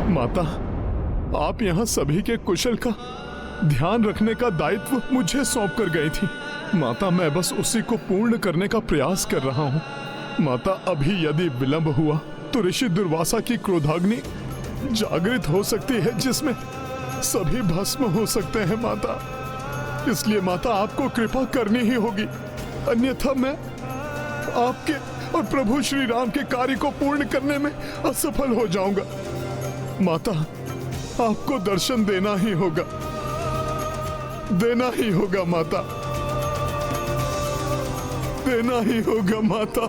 माता, आप यहाँ सभी के कुशल का ध्यान रखने का दायित्व मुझे सौंप कर गई थी। माता, मैं बस उसी को पूर्ण करने का प्रयास कर रहा हूँ। माता, अभी यदि विलंब हुआ तो ऋषि दुर्वासा की क्रोधाग्नि जागृत हो सकती है, जिसमें सभी भस्म हो सकते हैं माता। इसलिए माता, आपको कृपा करनी ही होगी, अन्यथा मैं आपके और प्रभु श्री राम के कार्य को पूर्ण करने में असफल हो जाऊंगा। माता, आपको दर्शन देना ही होगा, देना ही होगा माता, देना ही होगा माता।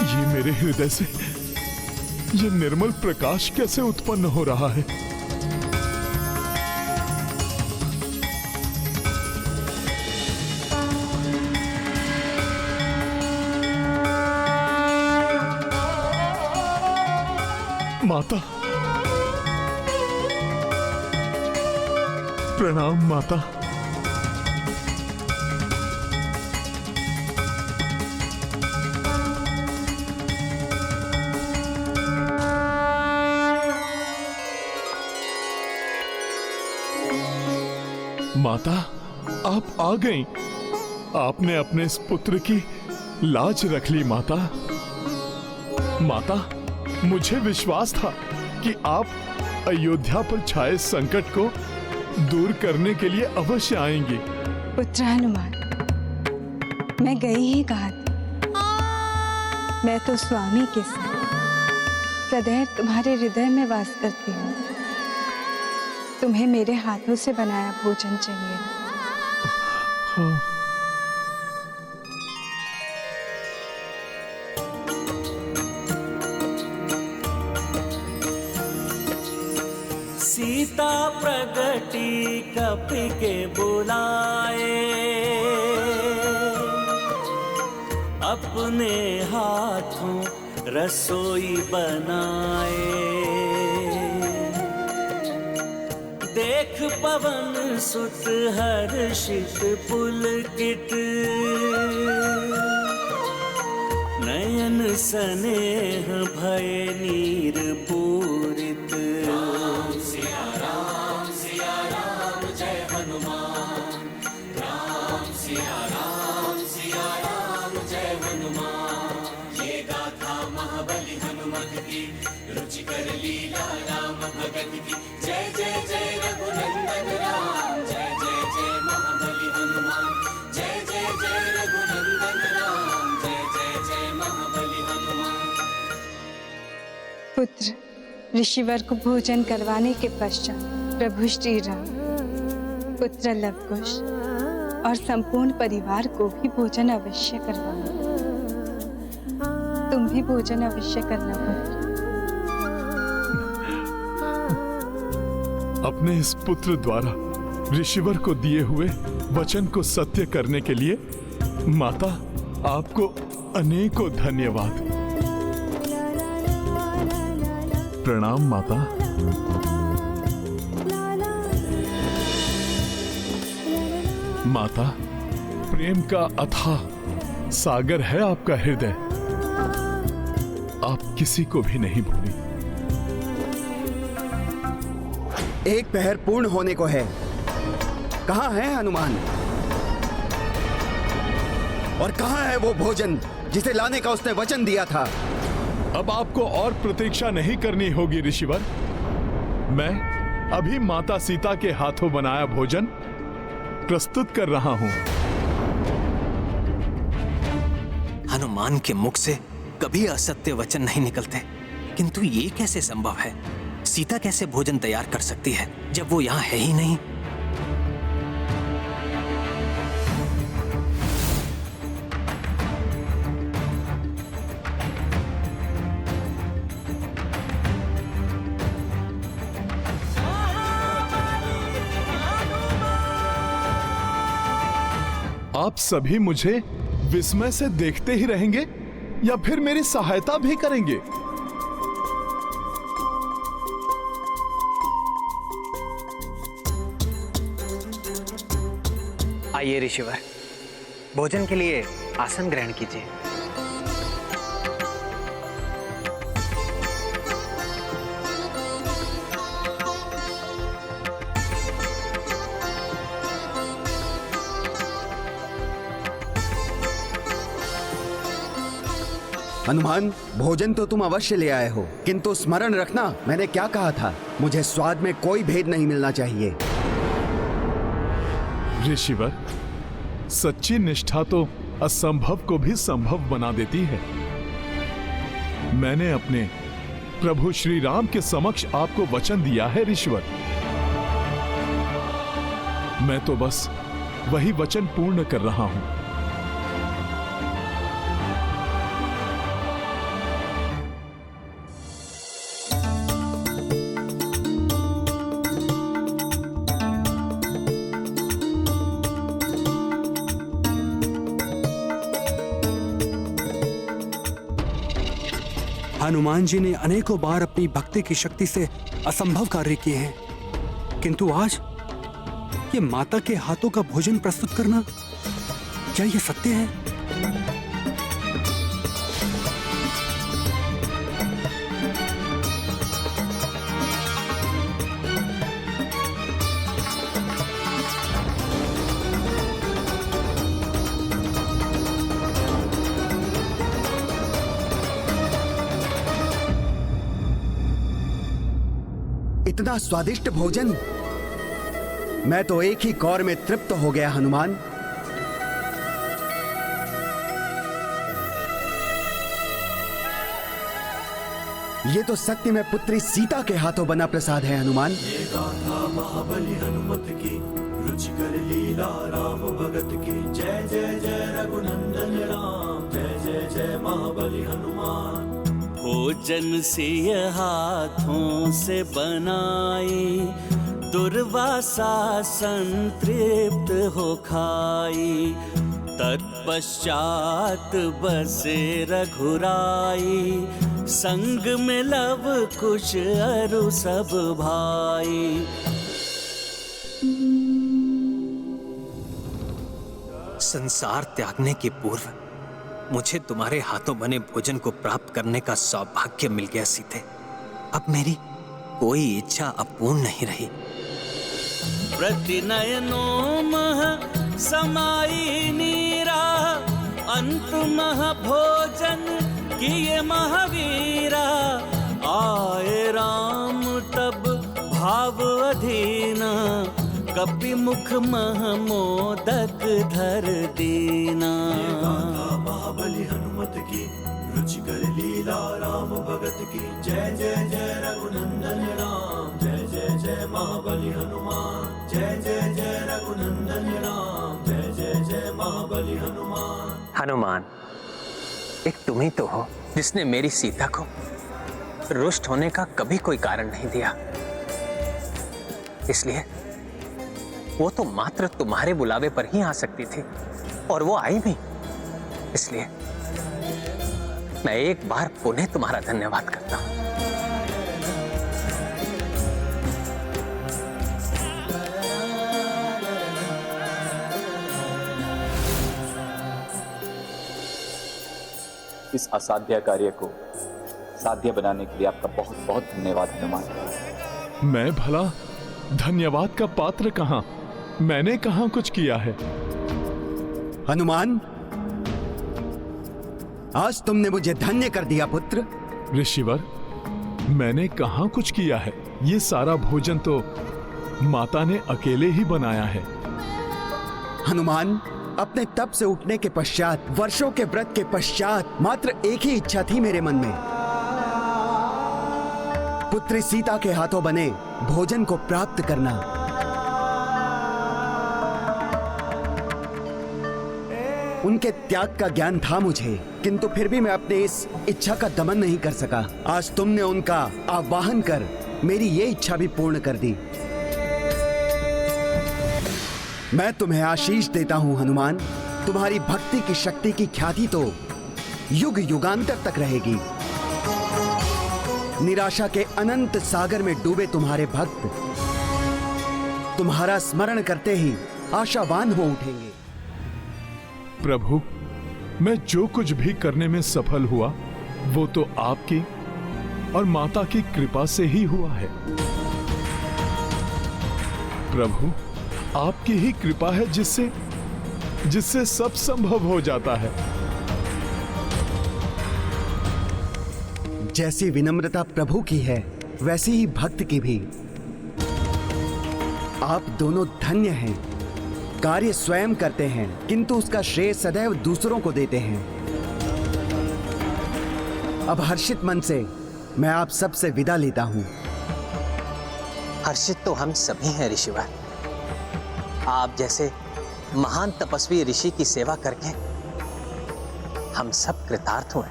ये मेरे हृदय से ये निर्मल प्रकाश कैसे उत्पन्न हो रहा है? माता, प्रणाम माता। माता, आप आ गईं। आपने अपने इस पुत्र की लाज रख ली माता। माता, मुझे विश्वास था कि आप अयोध्या पर छाए संकट को दूर करने के लिए अवश्य आएंगी। पुत्र हनुमान, मैं गई ही कहा थी। मैं तो स्वामी के साथ सदैव तुम्हारे हृदय में वास करती हूँ। तुम्हें मेरे हाथों से बनाया भोजन चाहिए। हाँ। सीता प्रगति कपि के बुलाए, अपने हाथों रसोई बनाए। देख पवन सुत हर्षित पुलकित, नयन स्नेह भय नीर पूरित। राम सिया राम जय हनुमान। राम सिया राम जय हनुमान। ये गाथा महाबली हनुमत की, रुचिकर लीला राम भगत की। जय जय जय रघुनंदन राम, जय जय जय महाबली हनुमान। जय जय जय रघुनंदन राम, जय जय जय महाबली हनुमान। पुत्र, ऋषिवर को भोजन करवाने के पश्चात प्रभु श्री राम, पुत्र लवकुश और संपूर्ण परिवार को भी भोजन अवश्य करवाना। तुम भी भोजन अवश्य करना पुत्र। अपने इस पुत्र द्वारा ऋषिवर को दिए हुए वचन को सत्य करने के लिए माता, आपको अनेकों धन्यवाद। प्रणाम माता। माता, प्रेम का अथाह सागर है आपका हृदय। आप किसी को भी नहीं भूली। एक पहर पूर्ण होने को है। कहाँ है हनुमान? और कहाँ है वो भोजन जिसे लाने का उसने वचन दिया था? अब आपको और प्रतीक्षा नहीं करनी होगी ऋषिवर। मैं अभी माता सीता के हाथों बनाया भोजन प्रस्तुत कर रहा हूं। हनुमान के मुख से कभी असत्य वचन नहीं निकलते, किंतु ये कैसे संभव है? सीता कैसे भोजन तैयार कर सकती है जब वो यहाँ है ही नहीं? आप सभी मुझे विस्मय से देखते ही रहेंगे या फिर मेरी सहायता भी करेंगे? आइए ऋषिवर, भोजन के लिए आसन ग्रहण कीजिए। हनुमान, भोजन तो तुम अवश्य ले आए हो, किंतु स्मरण रखना मैंने क्या कहा था। मुझे स्वाद में कोई भेद नहीं मिलना चाहिए। ऋषिवर, सच्ची निष्ठा तो असंभव को भी संभव बना देती है। मैंने अपने प्रभु श्री राम के समक्ष आपको वचन दिया है ऋषिवर। मैं तो बस वही वचन पूर्ण कर रहा हूं। हनुमान जी ने अनेकों बार अपनी भक्ति की शक्ति से असंभव कार्य किए हैं, किंतु आज ये माता के हाथों का भोजन प्रस्तुत करना, क्या ये सत्य है? इतना स्वादिष्ट भोजन, मैं तो एक ही कौर में तृप्त हो गया हनुमान। ये तो सत्य में पुत्री सीता के हाथों बना प्रसाद है हनुमान। ये गाथा महाबली हनुमत की, रुचिकर लीला राम भगत की। जय जय जय रघुनंदन राम, जय जय जय महाबली हनुमान। भोजन सिय हाथों से बनाई, दुर्वासा संतृप्त हो खाई। तत्पश्चात बसे रघुराई, संग में लव कुश अरु सब भाई। संसार त्यागने के पूर्व मुझे तुम्हारे हाथों बने भोजन को प्राप्त करने का सौभाग्य मिल गया सीते। अब मेरी कोई इच्छा अपूर्ण नहीं रही। प्रतिनयनों मह समाई नीरा, अंत मह भोजन किए महावीरा। आए राम तब भाव अधीना, कपि मुख मह मोदक धर दीना। महाबली हनुमत की, रुचिकर लीला राम भगत की। जय जय जय रघुनंदन राम, जय जय जय महाबली हनुमान। जय जय जय रघुनंदन राम, जय जय जय महाबली हनुमान। हनुमान, एक तुम ही तो हो जिसने मेरी सीता को रुष्ट होने का कभी कोई कारण नहीं दिया। इसलिए वो तो मात्र तुम्हारे बुलावे पर ही आ सकती थी, और वो आई भी। इसलिए मैं एक बार पुनः तुम्हारा धन्यवाद करता हूं। इस असाध्य कार्य को साध्य बनाने के लिए आपका बहुत बहुत धन्यवाद हनुमान। मैं भला धन्यवाद का पात्र कहां? मैंने कहां कुछ किया है? हनुमान, आज तुमने मुझे धन्य कर दिया पुत्र। ऋषिवर, मैंने कहां कुछ किया है? ये सारा भोजन तो माता ने अकेले ही बनाया है। हनुमान, अपने तप से उठने के पश्चात, वर्षों के व्रत के पश्चात, मात्र एक ही इच्छा थी मेरे मन में, पुत्री सीता के हाथों बने भोजन को प्राप्त करना। उनके त्याग का ज्ञान था मुझे, किंतु फिर भी मैं अपने इस इच्छा का दमन नहीं कर सका। आज तुमने उनका आवाहन कर मेरी ये इच्छा भी पूर्ण कर दी। मैं तुम्हें आशीष देता हूं हनुमान। तुम्हारी भक्ति की शक्ति की ख्याति तो युग युगांतर तक रहेगी। निराशा के अनंत सागर में डूबे तुम्हारे भक्त तुम्हारा स्मरण करते ही आशावान हो उठेंगे। प्रभु, मैं जो कुछ भी करने में सफल हुआ वो तो आपकी और माता की कृपा से ही हुआ है। प्रभु, आपकी ही कृपा है जिससे सब संभव हो जाता है। जैसी विनम्रता प्रभु की है वैसी ही भक्त की भी। आप दोनों धन्य हैं। कार्य स्वयं करते हैं किंतु उसका श्रेय सदैव दूसरों को देते हैं। अब हर्षित मन से मैं आप सबसे विदा लेता हूं। हर्षित तो हम सभी हैं ऋषिवर। आप जैसे महान तपस्वी ऋषि की सेवा करके हम सब कृतार्थ हुए।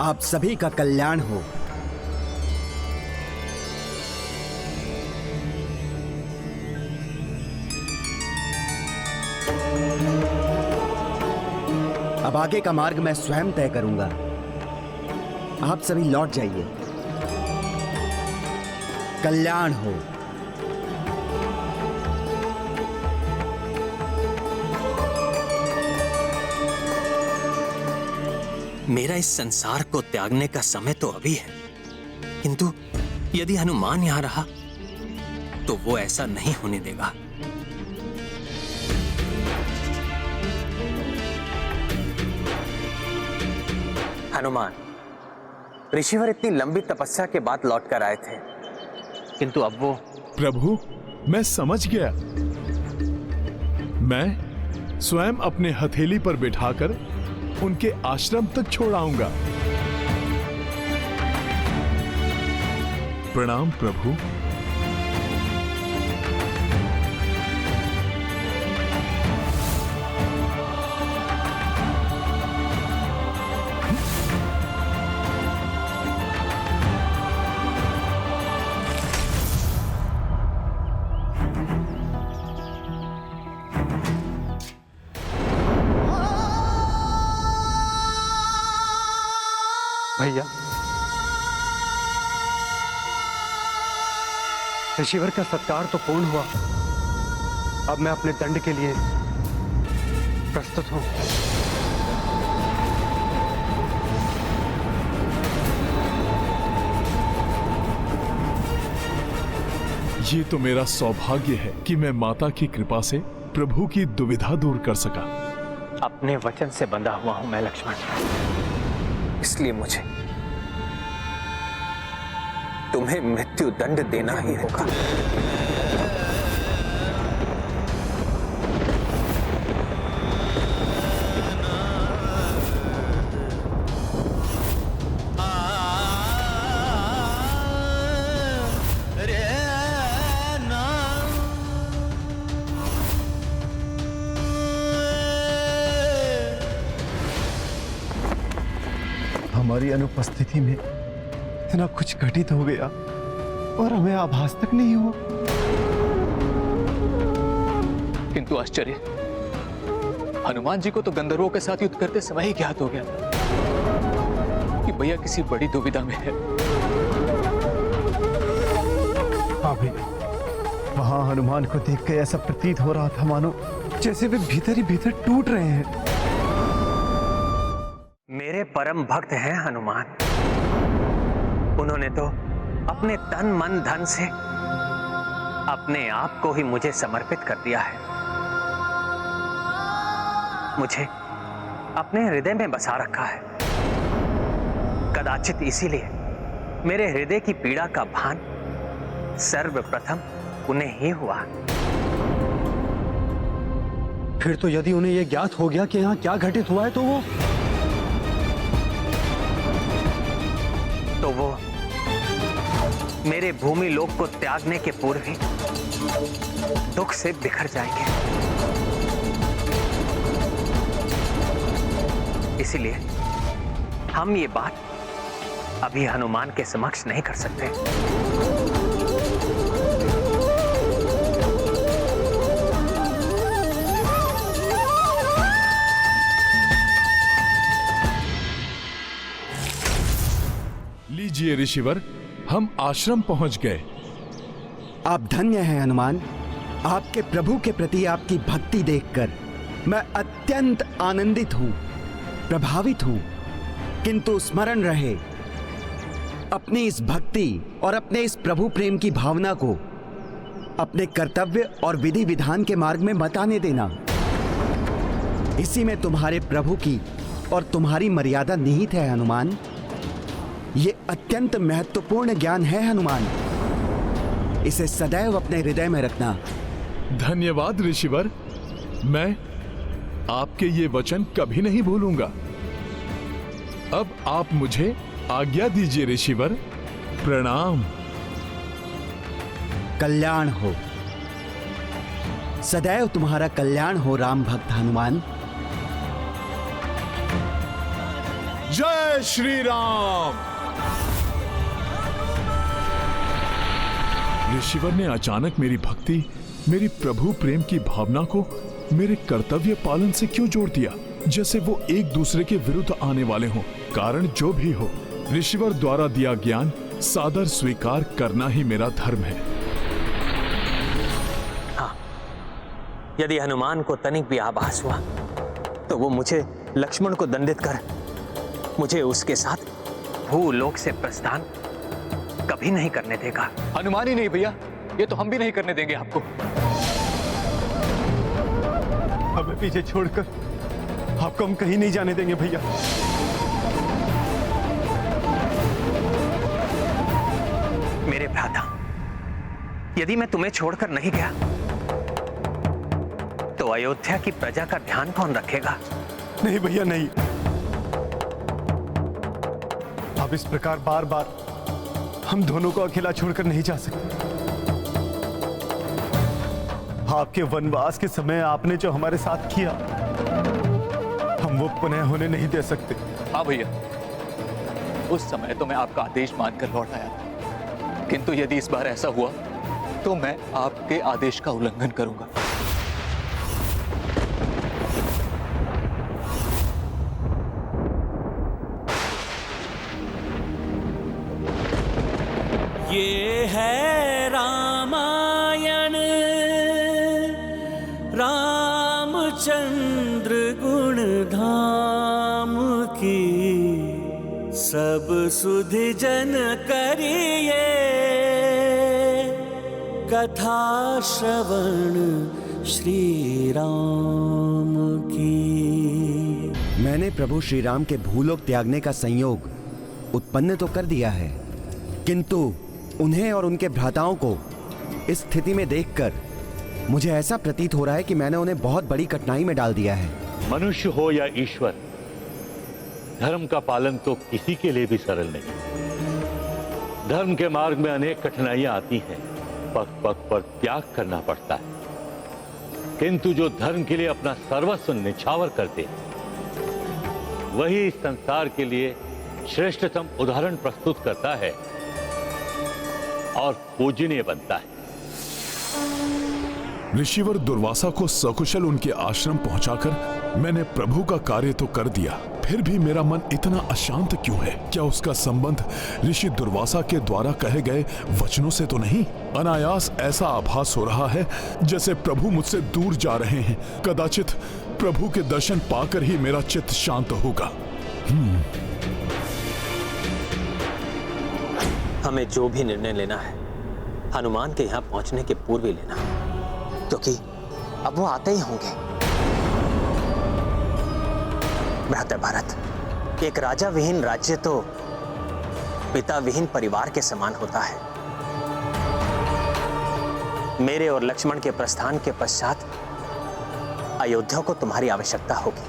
आप सभी का कल्याण हो। अब आगे का मार्ग मैं स्वयं तय करूंगा। आप सभी लौट जाइए। कल्याण हो। मेरा इस संसार को त्यागने का समय तो अभी है, किंतु यदि हनुमान यहां रहा तो वो ऐसा नहीं होने देगा। हनुमान, ऋषिवर इतनी लंबी तपस्या के बाद लौट कर आए थे, किंतु अब वो। प्रभु, मैं समझ गया। मैं स्वयं अपने हथेली पर बिठाकर उनके आश्रम तक छोड़ आऊंगा। प्रणाम प्रभु। भैया, ऋषिवर का सत्कार तो पूर्ण हुआ। अब मैं अपने दंड के लिए प्रस्तुत हूं। ये तो मेरा सौभाग्य है कि मैं माता की कृपा से प्रभु की दुविधा दूर कर सका। अपने वचन से बंधा हुआ हूं मैं लक्ष्मण, इसलिए मुझे तुम्हें मृत्यु दंड देना ही होगा। हमारी अनुपस्थिति में इतना कुछ घटित हो गया और हमें आभास तक नहीं हुआ। किंतु आश्चर्य, हनुमान जी को तो गंधर्वों के साथ युद्ध करते समय ही ज्ञात हो गया कि भैया किसी बड़ी दुविधा में है। हाँ भैया, वहां हनुमान को देख के ऐसा प्रतीत हो रहा था मानो जैसे वे भीतर ही भीतर टूट रहे हैं। मेरे परम भक्त हैं हनुमान। उन्होंने तो अपने तन मन धन से अपने आप को ही मुझे समर्पित कर दिया है। मुझे अपने हृदय में बसा रखा है। कदाचित इसीलिए मेरे हृदय की पीड़ा का भान सर्वप्रथम उन्हें ही हुआ। फिर तो यदि उन्हें यह ज्ञात हो गया कि यहाँ क्या घटित हुआ है तो वो मेरे भूमि लोक को त्यागने के पूर्व ही दुख से बिखर जाएंगे। इसीलिए हम ये बात अभी हनुमान के समक्ष नहीं कर सकते। लीजिए ऋषिवर, हम आश्रम पहुंच गए। आप धन्य हैं हनुमान। आपके प्रभु के प्रति आपकी भक्ति देखकर मैं अत्यंत आनंदित हूं, प्रभावित हूं। किंतु स्मरण रहे, अपनी इस भक्ति और अपने इस प्रभु प्रेम की भावना को अपने कर्तव्य और विधि विधान के मार्ग में मत आने देना। इसी में तुम्हारे प्रभु की और तुम्हारी मर्यादा निहित है हनुमान। ये अत्यंत महत्वपूर्ण ज्ञान है हनुमान, इसे सदैव अपने हृदय में रखना। धन्यवाद ऋषिवर, मैं आपके ये वचन कभी नहीं भूलूंगा। अब आप मुझे आज्ञा दीजिए ऋषिवर। प्रणाम। कल्याण हो, सदैव तुम्हारा कल्याण हो राम भक्त हनुमान। जय श्री राम। ऋषिवर ने अचानक मेरी भक्ति, मेरी प्रभु प्रेम की भावना को मेरे कर्तव्य पालन से क्यों जोड़ दिया, जैसे वो एक दूसरे के विरुद्ध आने वाले हों। कारण जो भी हो, ऋषिवर द्वारा दिया ज्ञान सादर स्वीकार करना ही मेरा धर्म है। हाँ, यदि हनुमान को तनिक भी आभास हुआ तो वो मुझे लक्ष्मण को दंडित कर मुझे उसके साथ भूलोक से प्रस्थान कभी नहीं करने देगा। हनुमान ही नहीं भैया, ये तो हम भी नहीं करने देंगे आपको। हमें पीछे छोड़कर आपको हम कहीं नहीं जाने देंगे भैया। मेरे भ्राता, यदि मैं तुम्हें छोड़कर नहीं गया तो अयोध्या की प्रजा का ध्यान कौन रखेगा? नहीं भैया नहीं, अब इस प्रकार बार बार हम दोनों को अकेला छोड़कर नहीं जा सकते। आपके वनवास के समय आपने जो हमारे साथ किया, हम वो पुनः होने नहीं दे सकते। हाँ भैया, उस समय तो मैं आपका आदेश मानकर लौट आया था, किंतु यदि इस बार ऐसा हुआ तो मैं आपके आदेश का उल्लंघन करूंगा। ये है रामायण, रामचंद्र गुण धाम की, सब सुधि जन करिए कथा श्रवण श्री राम की। मैंने प्रभु श्री राम के भूलोक त्यागने का संयोग उत्पन्न तो कर दिया है, किंतु उन्हें और उनके भ्राताओं को इस स्थिति में देखकर मुझे ऐसा प्रतीत हो रहा है कि मैंने उन्हें बहुत बड़ी कठिनाई में डाल दिया है। मनुष्य हो या ईश्वर, धर्म का पालन तो किसी के लिए भी सरल नहीं। धर्म के मार्ग में अनेक कठिनाइयां आती हैं, पग पग पर त्याग करना पड़ता है, किंतु जो धर्म के लिए अपना सर्वस्व निछावर करते वही इस संसार के लिए श्रेष्ठतम उदाहरण प्रस्तुत करता है और पूजनीय बनता है। ऋषिवर दुर्वासा को सकुशल उनके आश्रम पहुंचाकर मैंने प्रभु का कार्य तो कर दिया, फिर भी मेरा मन इतना अशांत क्यों है? क्या उसका संबंध ऋषि दुर्वासा के द्वारा कहे गए वचनों से तो नहीं? अनायास ऐसा आभास हो रहा है जैसे प्रभु मुझसे दूर जा रहे हैं। कदाचित प्रभु के दर्शन पाकर ही मेरा चित्त शांत होगा। हमें जो भी निर्णय लेना है हनुमान के यहाँ पहुंचने के पूर्व ही लेना, क्योंकि अब वो आते ही होंगे। भ्राता भारत, एक राजा विहीन राज्य तो पिता विहीन परिवार के समान होता है। मेरे और लक्ष्मण के प्रस्थान के पश्चात अयोध्या को तुम्हारी आवश्यकता होगी।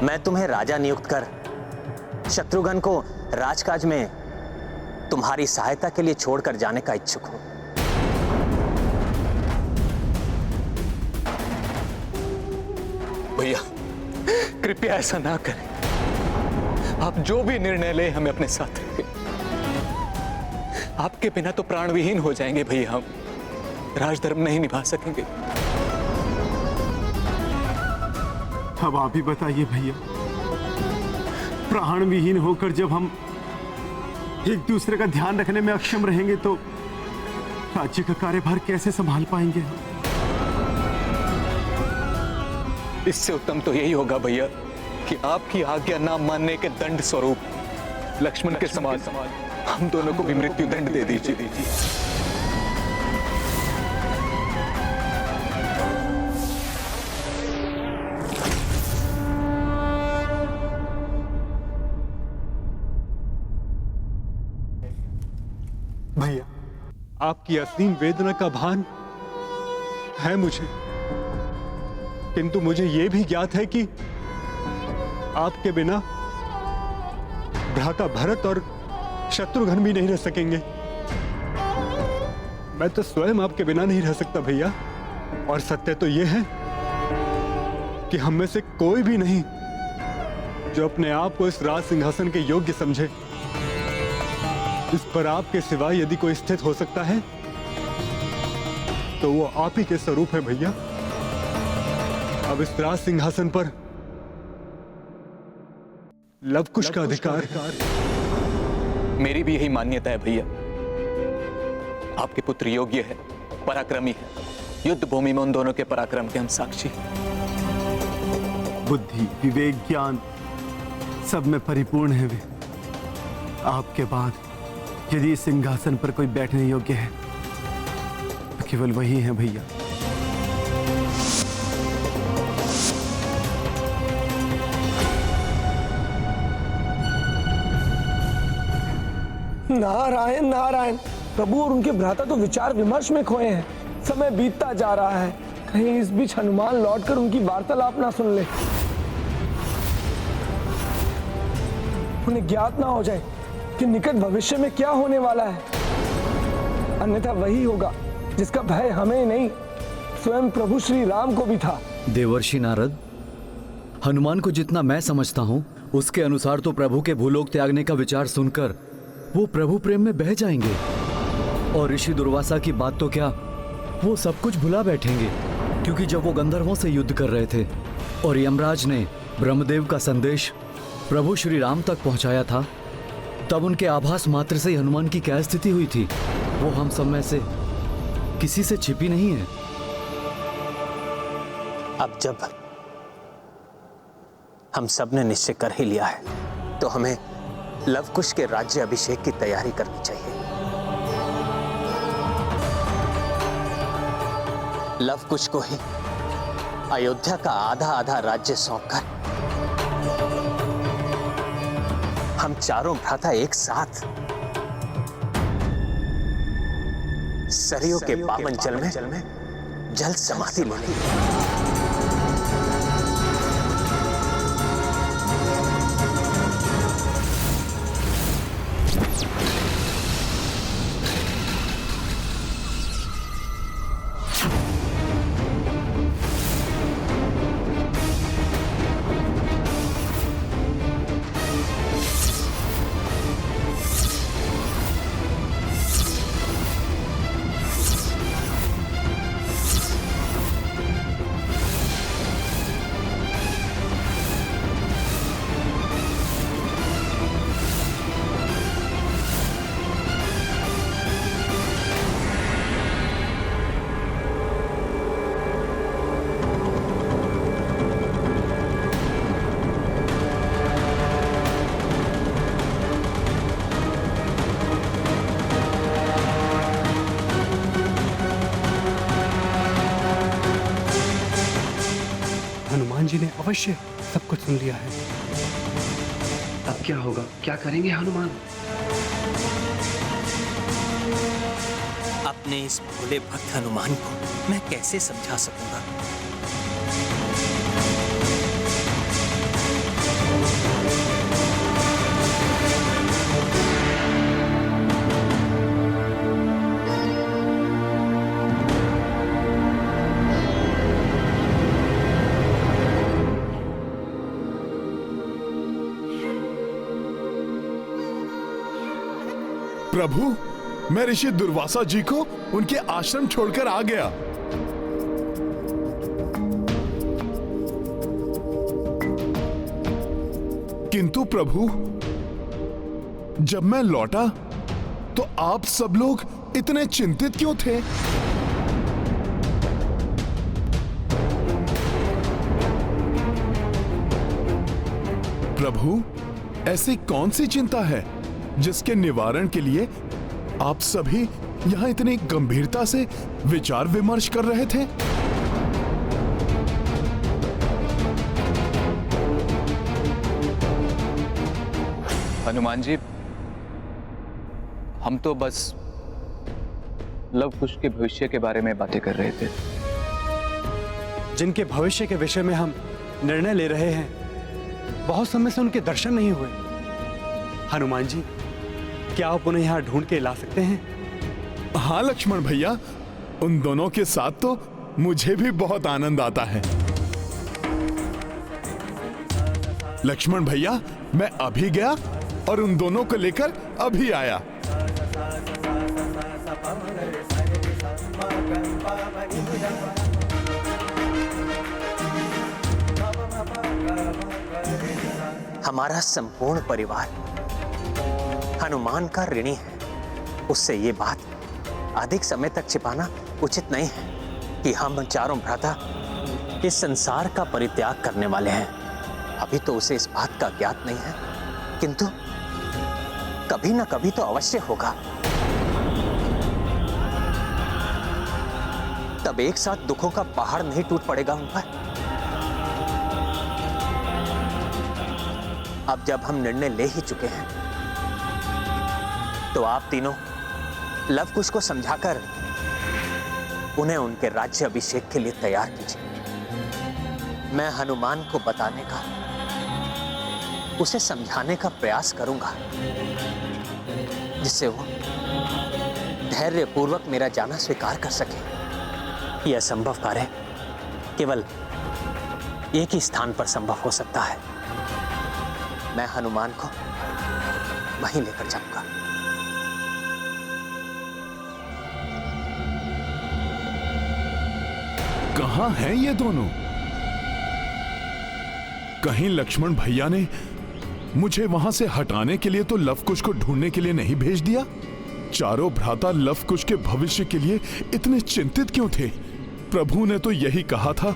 मैं तुम्हें राजा नियुक्त कर शत्रुघ्न को राजकाज में तुम्हारी सहायता के लिए छोड़कर जाने का इच्छुक हूं। भैया कृपया ऐसा ना करें, आप जो भी निर्णय ले हमें अपने साथ रखें। आपके बिना तो प्राण विहीन हो जाएंगे भैया, हम राजधर्म नहीं निभा सकेंगे। अब आप ही बताइए भैया, प्राण विहीन होकर जब हम एक दूसरे का ध्यान रखने में अक्षम रहेंगे तो राज्य का कार्यभार कैसे संभाल पाएंगे? इससे उत्तम तो यही होगा भैया कि आपकी आज्ञा ना मानने के दंड स्वरूप लक्ष्मण के समान हम दोनों को भी मृत्यु दंड दे दीजिए। भैया, आपकी असीम वेदना का भान है मुझे, किंतु मुझे यह भी ज्ञात है कि आपके बिना भ्राता भरत और शत्रुघ्न भी नहीं रह सकेंगे। मैं तो स्वयं आपके बिना नहीं रह सकता भैया। और सत्य तो यह है कि हम में से कोई भी नहीं जो अपने आप को इस राज सिंहासन के योग्य समझे। इस पर आपके सिवा यदि कोई स्थित हो सकता है तो वो आप ही के स्वरूप है भैया। अब इस राज सिंहासन पर लवकुश का अधिकार। मेरी भी यही मान्यता है भैया। आपके पुत्र योग्य है, पराक्रमी है। युद्ध भूमि में उन दोनों के पराक्रम के हम साक्षी। बुद्धि, विवेक, ज्ञान सब में परिपूर्ण है वे। आपके बाद यदि इस सिंहासन पर कोई बैठने योग्य है तो केवल वही है भैया। नारायण नारायण। प्रभु और उनके भ्राता तो विचार विमर्श में खोए हैं। समय बीतता जा रहा है, कहीं इस बीच हनुमान लौटकर उनकी वार्तालाप ना सुन ले, उन्हें ज्ञात ना हो जाए कि निकट भविष्य में क्या होने वाला है। अन्यथा वही होगा जिसका भय हमें नहीं स्वयं प्रभु श्री राम को भी था। देवर्षि नारद, हनुमान को जितना मैं समझता हूं उसके अनुसार तो प्रभु के भूलोक त्यागने का विचार सुनकर वो प्रभु प्रेम में बह जाएंगे और ऋषि दुर्वासा की बात तो क्या, वो सब कुछ भुला बैठेंगे। क्योंकि जब वो गंधर्वों से युद्ध कर रहे थे और यमराज ने ब्रह्मदेव का संदेश प्रभु श्री राम तक पहुंचाया था, तब उनके आभास मात्र से ही हनुमान की क्या स्थिति हुई थी वो हम सब में से किसी से छिपी नहीं है। अब जब हम सब ने निश्चय कर ही लिया है तो हमें लवकुश के राज्य अभिषेक की तैयारी करनी चाहिए। लवकुश को ही अयोध्या का आधा आधा राज्य सौंपकर हम चारों भ्राता एक साथ सरयू के पावन जल में जल समाधि लेंगे। हनुमान जी ने अवश्य सब कुछ सुन लिया है। अब क्या होगा, क्या करेंगे हनुमान? अपने इस भोले भक्त हनुमान को मैं कैसे समझा सकूंगा? प्रभु, मैं ऋषि दुर्वासा जी को उनके आश्रम छोड़कर आ गया। किंतु प्रभु, जब मैं लौटा तो आप सब लोग इतने चिंतित क्यों थे? प्रभु, ऐसी कौन सी चिंता है जिसके निवारण के लिए आप सभी यहां इतनी गंभीरता से विचार विमर्श कर रहे थे? हनुमान जी, हम तो बस लव कुश के भविष्य के बारे में बातें कर रहे थे। जिनके भविष्य के विषय में हम निर्णय ले रहे हैं, बहुत समय से उनके दर्शन नहीं हुए। हनुमान जी, क्या आप उन्हें यहाँ ढूंढ के ला सकते हैं? हाँ लक्ष्मण भैया, उन दोनों के साथ तो मुझे भी बहुत आनंद आता है। लक्ष्मण भैया, मैं अभी गया और उन दोनों को लेकर अभी आया। हमारा संपूर्ण परिवार हनुमान का ऋणी है। उससे ये बात अधिक समय तक छिपाना उचित नहीं है कि हम चारों भ्राता इस संसार का परित्याग करने वाले हैं। अभी तो उसे इस बात का ज्ञात नहीं है, किंतु कभी ना कभी तो अवश्य होगा। तब एक साथ दुखों का पहाड़ नहीं टूट पड़ेगा उन पर। अब जब हम निर्णय ले ही चुके हैं, तो आप तीनों लव कुश को समझाकर उन्हें उनके राज्य अभिषेक के लिए तैयार कीजिए। मैं हनुमान को बताने का, उसे समझाने का प्रयास करूंगा, जिससे वो धैर्यपूर्वक मेरा जाना स्वीकार कर सके। यह असंभव कार्य केवल एक ही स्थान पर संभव हो सकता है। मैं हनुमान को वहीं लेकर जाऊंगा। कहां हैं ये दोनों? कहीं लक्ष्मण भैया ने मुझे वहां से हटाने के लिए तो लव कुश को ढूंढने के लिए नहीं भेज दिया? चारों भ्राता लव कुश के भविष्य के लिए इतने चिंतित क्यों थे? प्रभु ने तो यही कहा था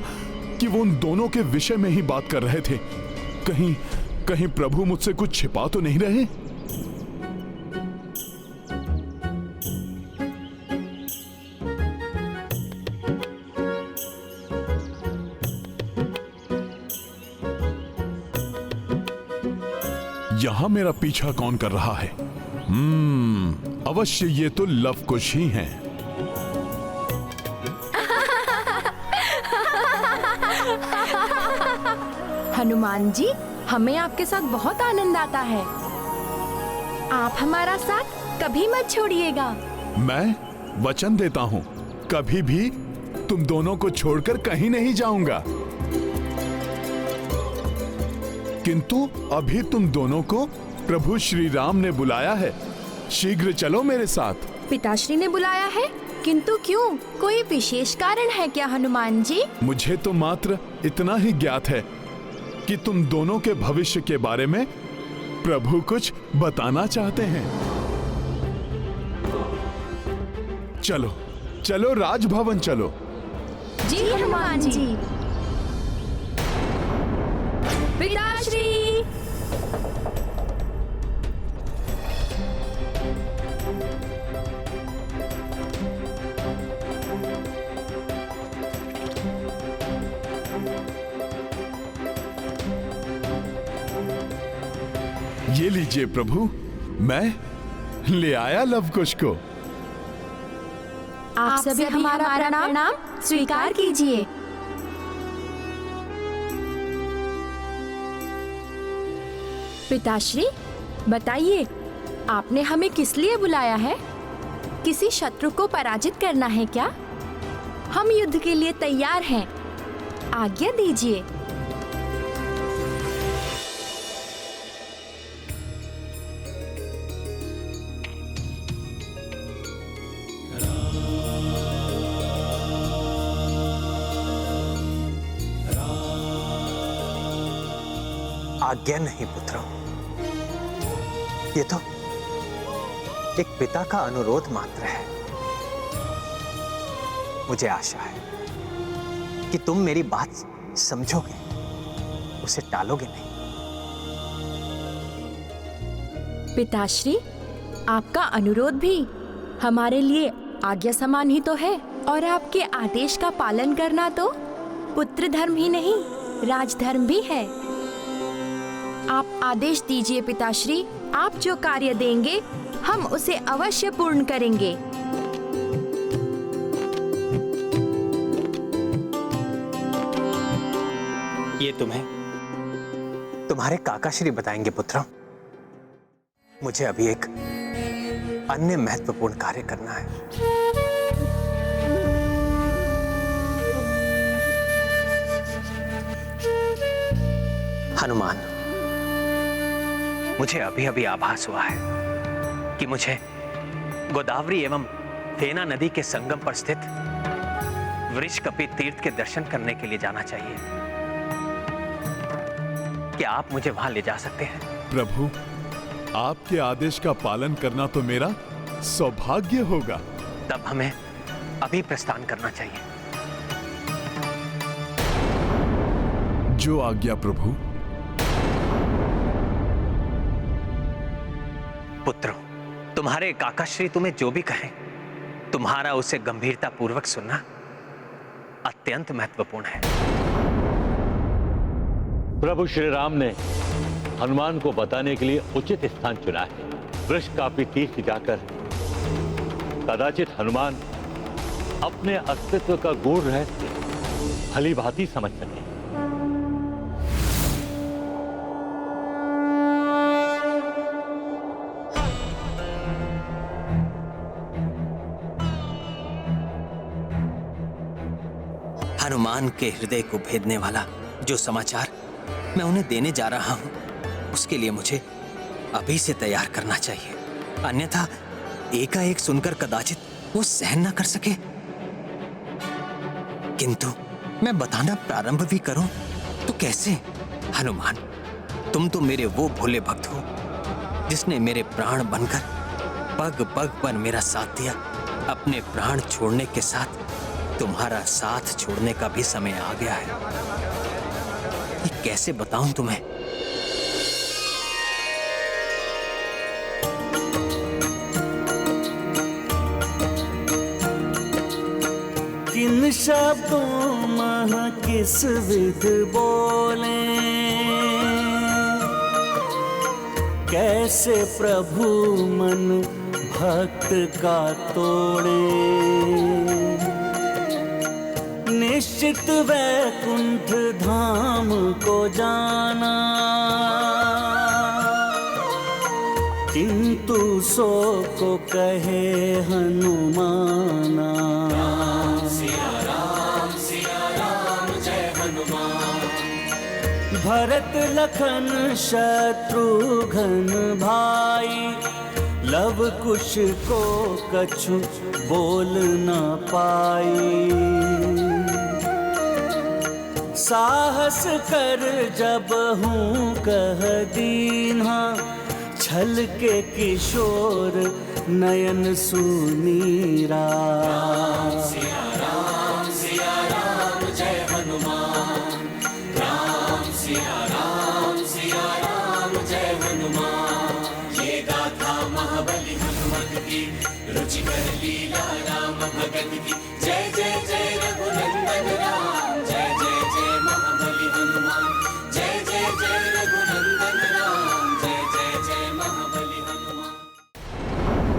कि वो उन दोनों के विषय में ही बात कर रहे थे। कहीं प्रभु मुझसे कुछ छिपा तो नहीं रहे? यहां मेरा पीछा कौन कर रहा है? अवश्य ये तो लव कुश ही हैं। हनुमान जी, हमें आपके साथ बहुत आनंद आता है। आप हमारा साथ कभी मत छोड़िएगा। मैं वचन देता हूं, कभी भी तुम दोनों को छोड़कर कहीं नहीं जाऊंगा। किंतु अभी तुम दोनों को प्रभु श्री राम ने बुलाया है। शीघ्र चलो मेरे साथ। पिताश्री ने बुलाया है? किंतु क्यों? कोई विशेष कारण है क्या हनुमान जी? मुझे तो मात्र इतना ही ज्ञात है कि तुम दोनों के भविष्य के बारे में प्रभु कुछ बताना चाहते हैं। चलो चलो, राजभवन चलो। जी हनुमान जी। पिताश्री। ये लीजिए प्रभु, मैं ले आया लव कुश को। आप सभी हमारा प्रणाम स्वीकार कीजिए। पिताश्री, बताइए, आपने हमें किस लिए बुलाया है? किसी शत्रु को पराजित करना है क्या? हम युद्ध के लिए तैयार हैं। आज्ञा दीजिए। आज्ञा नहीं पुत्रों, एक पिता का अनुरोध मात्र है। मुझे आशा है कि तुम मेरी बात समझोगे, उसे टालोगे नहीं। पिताश्री, आपका अनुरोध भी हमारे लिए आज्ञा समान ही तो है, और आपके आदेश का पालन करना तो पुत्र धर्म ही नहीं, राजधर्म भी है। आप आदेश दीजिए पिताश्री, आप जो कार्य देंगे हम उसे अवश्य पूर्ण करेंगे। ये तुम्हें तुम्हारे काकाश्री बताएंगे पुत्र। मुझे अभी एक अन्य महत्वपूर्ण कार्य करना है। हनुमान, मुझे अभी अभी आभास हुआ है कि मुझे गोदावरी एवं फेना नदी के संगम पर स्थित वृषकपि तीर्थ के दर्शन करने के लिए जाना चाहिए। क्या आप मुझे वहां ले जा सकते हैं? प्रभु, आपके आदेश का पालन करना तो मेरा सौभाग्य होगा। तब हमें अभी प्रस्थान करना चाहिए। जो आज्ञा प्रभु। पुत्रों, तुम्हारे काकाश्री तुम्हें जो भी कहें, तुम्हारा उसे गंभीरता पूर्वक सुनना अत्यंत महत्वपूर्ण है। प्रभु श्री राम ने हनुमान को बताने के लिए उचित स्थान चुना है। वृषकापि तीर्थ जाकर कदाचित हनुमान अपने अस्तित्व का गूढ़ रहस्य भली भांति समझ सके। हनुमान के हृदय को भेदने वाला जो समाचार मैं उन्हें देने जा रहा हूं, उसके लिए मुझे अभी से तैयार करना चाहिए, अन्यथा एकाएक सुनकर कदाचित वो सहन न कर सके। किंतु मैं बताना प्रारंभ भी करूं तो कैसे? हनुमान, तुम तो मेरे वो भोले भक्त हो जिसने मेरे प्राण बनकर पग पग पर मेरा साथ दिया। अपने प्राण छोड़ने के साथ तुम्हारा साथ छोड़ने का भी समय आ गया है। ये कैसे बताऊं तुम्हें? किन शब्दों मह किस विध बोले, कैसे प्रभु मन भक्त का तोड़े। निश्चित वैकुंठ धाम को जाना, किंतु सो को कहे हनुमाना। जय हनुमान। भरत लखन शत्रुघ्न भाई, लव कुश को कछु बोल न पाई। साहस कर जब हूँ कह दीन्हा, छल के किशोर नयन सुनीरा। सिया राम जय हनुमान। राम सिया राम जय हनुमान। ये गाथा महाबली हनुमत की, रुचिकर लीला राम भगत की। जय जय जय रघुनंदन राम, जय जय जय महाबली हनुमान। जय जय जय रघुनंदन राम, जय जय जय महाबली हनुमान।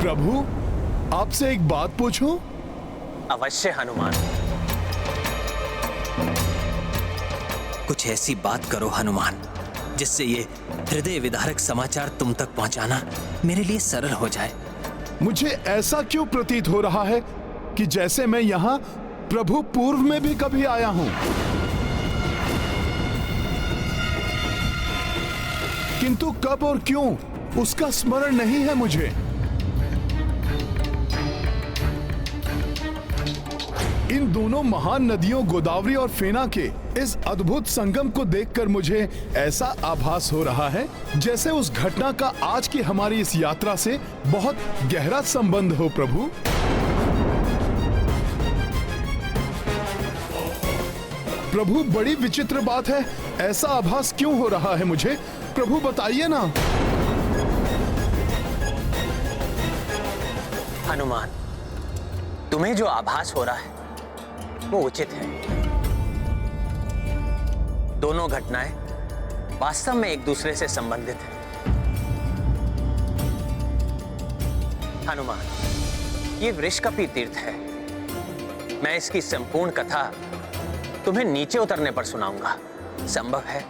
प्रभु, आपसे एक बात पूछूं? अवश्य हनुमान। कुछ ऐसी बात करो हनुमान, जिससे ये हृदय विदारक समाचार तुम तक पहुंचाना मेरे लिए सरल हो जाए। मुझे ऐसा क्यों प्रतीत हो रहा है कि जैसे मैं यहाँ प्रभु पूर्व में भी कभी आया हूं, किंतु कब और क्यों उसका स्मरण नहीं है मुझे। इन दोनों महान नदियों गोदावरी और फेना के इस अद्भुत संगम को देखकर मुझे ऐसा आभास हो रहा है जैसे उस घटना का आज की हमारी इस यात्रा से बहुत गहरा संबंध हो। प्रभु, प्रभु, बड़ी विचित्र बात है, ऐसा आभास क्यों हो रहा है मुझे? प्रभु बताइए ना। हनुमान, तुम्हें जो आभास हो रहा है वो उचित है। दोनों घटनाएं वास्तव में एक दूसरे से संबंधित हैं। हनुमान, ये वृषकपि तीर्थ है। मैं इसकी संपूर्ण कथा तुम्हें नीचे उतरने पर सुनाऊंगा। संभव है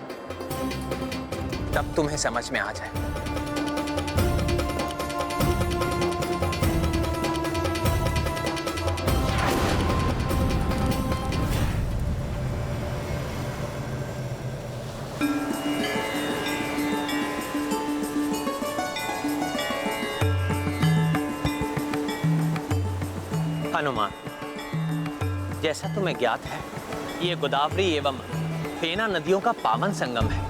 तब तुम्हें समझ में आ जाए। हनुमान, जैसा तुम्हें ज्ञात है, ये गोदावरी एवं फेना नदियों का पावन संगम है।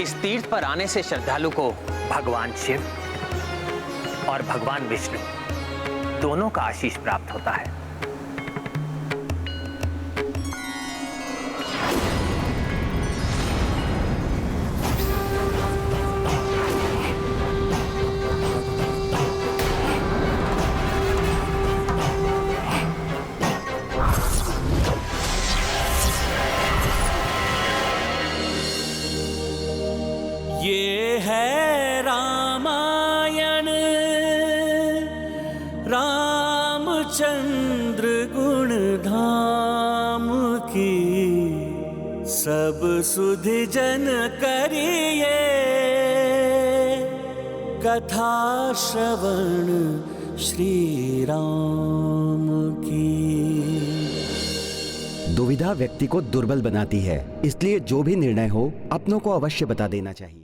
इस तीर्थ पर आने से श्रद्धालु को भगवान शिव और भगवान विष्णु दोनों का आशीष प्राप्त होता है। ये है रामायण, रामचंद्र गुण धाम की, सब सुधि जन करिए कथा श्रवण श्री राम की। दुविधा व्यक्ति को दुर्बल बनाती है, इसलिए जो भी निर्णय हो अपनों को अवश्य बता देना चाहिए।